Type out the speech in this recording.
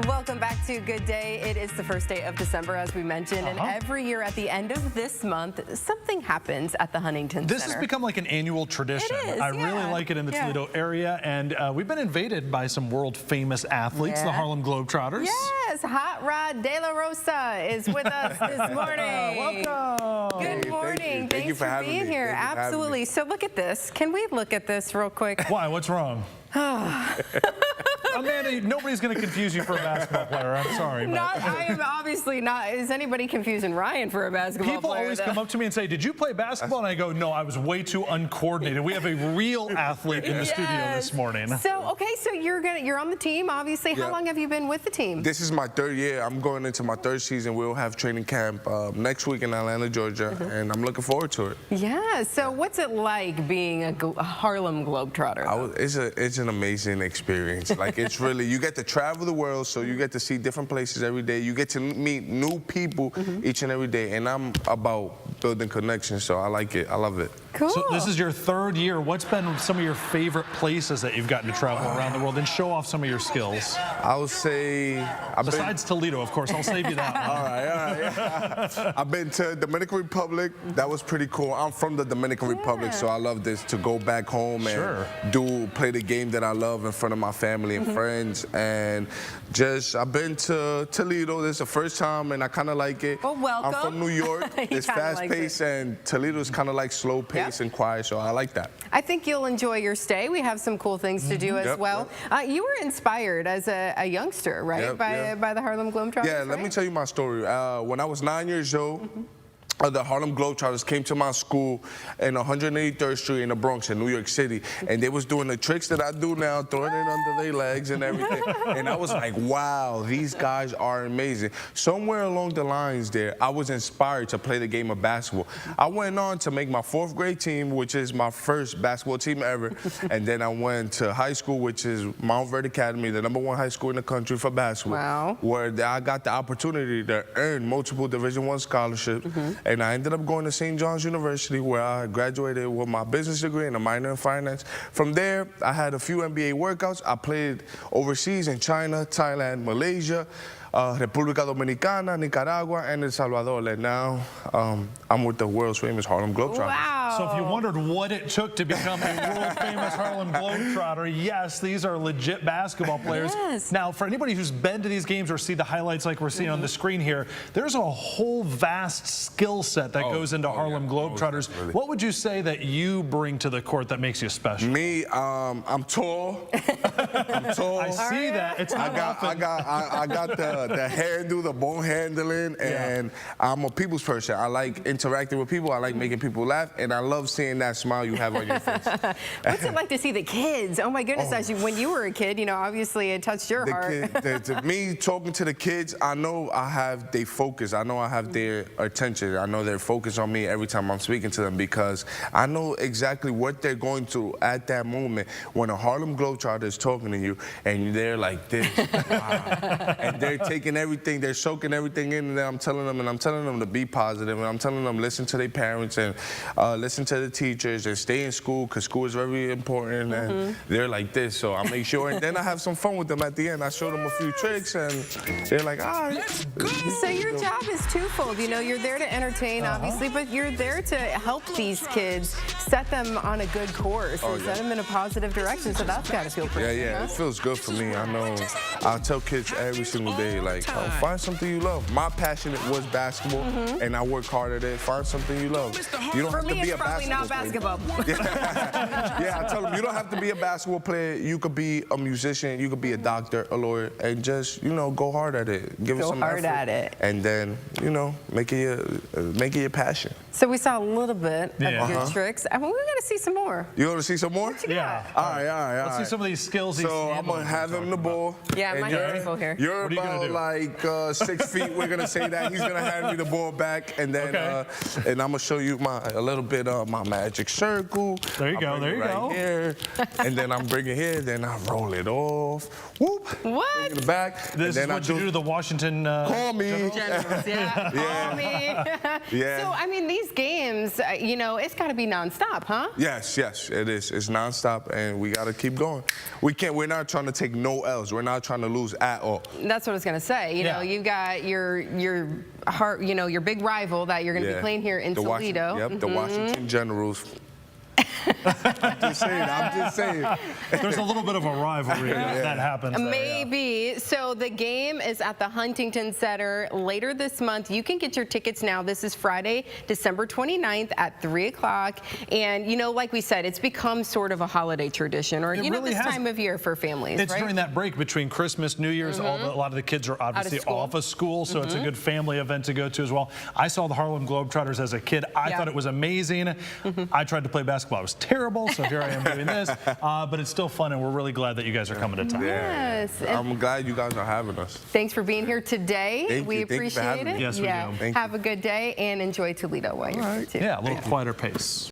Welcome back to Good Day. It is the first day of December, as we mentioned, and every year at the end of this month, something happens at the Huntington Center. This has become like an annual tradition. It is, I really like it in the Toledo area, and we've been invaded by some world-famous athletes, the Harlem Globetrotters. Yes, Hot Rod De La Rosa is with us this morning. Welcome. Good morning. Thank you for Thanks for being here. Absolutely. So look at this. Can we look at this real quick? Why? What's wrong? Amanda, nobody's going to confuse you for a basketball player. I'm sorry. I am obviously not. Is anybody confusing Ryan for a basketball People player? Always come up to me and say, "Did you play basketball?" And I go, "No, I was way too uncoordinated." We have a real athlete in the studio this morning. So, okay, so you're on the team, obviously. How long have you been with the team? This is my third year. I'm going into my third season. We'll have training camp next week in Atlanta, Georgia, and I'm looking forward to it. Yeah. So, what's it like being a Harlem Globetrotter? It's an amazing experience. Like, it's really, you get to travel the world, so you get to see different places every day. You get to meet new people each and every day, and I'm about building connections, so I like it. I love it. Cool. So this is your third year. What's been some of your favorite places that you've gotten to travel around the world and show off some of your skills? I would say... Besides Toledo, of course. I'll save you that one. All right. Yeah. I've been to Dominican Republic. That was pretty cool. I'm from the Dominican Republic, so I love this, to go back home and play the game that I love in front of my family and friends. And I've been to Toledo. This is the first time, and I kind of like it. Well, welcome. I'm from New York. It's fast-paced, and Toledo is kind of like slow-paced and quiet, so I like that. I think you'll enjoy your stay. We have some cool things to do as well. You were inspired as a youngster, right, by the Harlem Globetrotters? Yeah, let me tell you my story. When I was 9 years old, the Harlem Globetrotters came to my school in 183rd Street in the Bronx in New York City, and they was doing the tricks that I do now, throwing it under their legs and everything. And I was like, wow, these guys are amazing. Somewhere along the lines there, I was inspired to play the game of basketball. I went on to make my 4th grade team, which is my first basketball team ever. And then I went to high school, which is Mount Verde Academy, the #1 high school in the country for basketball, where I got the opportunity to earn multiple Division I scholarships. And I ended up going to St. John's University, where I graduated with my business degree and a minor in finance. From there, I had a few NBA workouts. I played overseas in China, Thailand, Malaysia, República Dominicana, Nicaragua, and El Salvador. And now I'm with the world's famous Harlem Globetrotters. Wow. So if you wondered what it took to become a world-famous Harlem Globetrotter, yes, these are legit basketball players. Yes. Now, for anybody who's been to these games or see the highlights like we're seeing on the screen here, there's a whole vast skill set that goes into Harlem Globetrotters. What would you say that you bring to the court that makes you special? Me, I'm tall. I'm tall. I see that. It's not I got the hairdo, the bone handling, and I'm a people's person. I like interacting with people. I like making people laugh, and I love seeing that smile you have on your face. What's it like to see the kids? Oh my goodness, when you were a kid, you know, obviously it touched your heart. Me talking to the kids, I know I have their focus. I know I have their attention. I know they're focused on me every time I'm speaking to them, because I know exactly what they're going through at that moment when a Harlem Globetrotter is talking to you, and they're like this. And they're taking everything, they're soaking everything in, and I'm telling them to be positive, and I'm telling them listen to their parents and listen to the teachers and stay in school, because school is very important. And they're like this, so I make sure, and then I have some fun with them at the end. I show them a few tricks, and they're like, all right. So your job is twofold. You know, you're there to entertain, obviously, but you're there to help these kids, set them on a good course, and set them in a positive direction. So that's got to feel pretty good. It feels good for me. I know I tell kids every single day, like, find something you love. My passion was basketball, and I work hard at it. Find something you love. You don't have to be a basketball player. I tell them, you don't have to be a basketball player. You could be a musician. You could be a doctor, a lawyer, and just, you know, go hard at it. Give it some effort. And then, you know, make it your passion. So we saw a little bit of good tricks. I mean, we're going to see some more. You want to see some more? Yeah. All right. Let's see some of these skills. So I'm going to have him the ball. Yeah, my hands full here. You're about like 6 feet. We're going to say that. He's going to hand me the ball back, and then and I'm going to show you a little bit of my magic circle. There you go. There you go. Here, and then I'm bringing it here. Then I roll it off. Whoop. What? Bring it back. This is what you do to the Washington. Call me. Generals, call me. So I mean, these these games, you know, it's got to be nonstop, huh? Yes, it is. It's nonstop, and we got to keep going. We're not trying to take no L's. We're not trying to lose at all. That's what I was going to say. You know, you've got your big rival that you're going to be playing here in Toledo. The Washington Generals. I'm just saying. There's a little bit of a rivalry that happens. Maybe. So the game is at the Huntington Center later this month. You can get your tickets now. This is Friday, December 29th at 3 o'clock. And, you know, like we said, it's become sort of a holiday tradition, or, this time of year for families, It's during that break between Christmas, New Year's. A lot of the kids are obviously off of school, so it's a good family event to go to as well. I saw the Harlem Globetrotters as a kid. I thought it was amazing. I tried to play basketball. It was terrible, so here I am doing this. But it's still fun, and we're really glad that you guys are coming to town. Yes. I'm glad you guys are having us. Thanks for being here today. We appreciate it. Yes, we do. Have a good day, and enjoy Toledo while you're here, too. Yeah, a little quieter pace.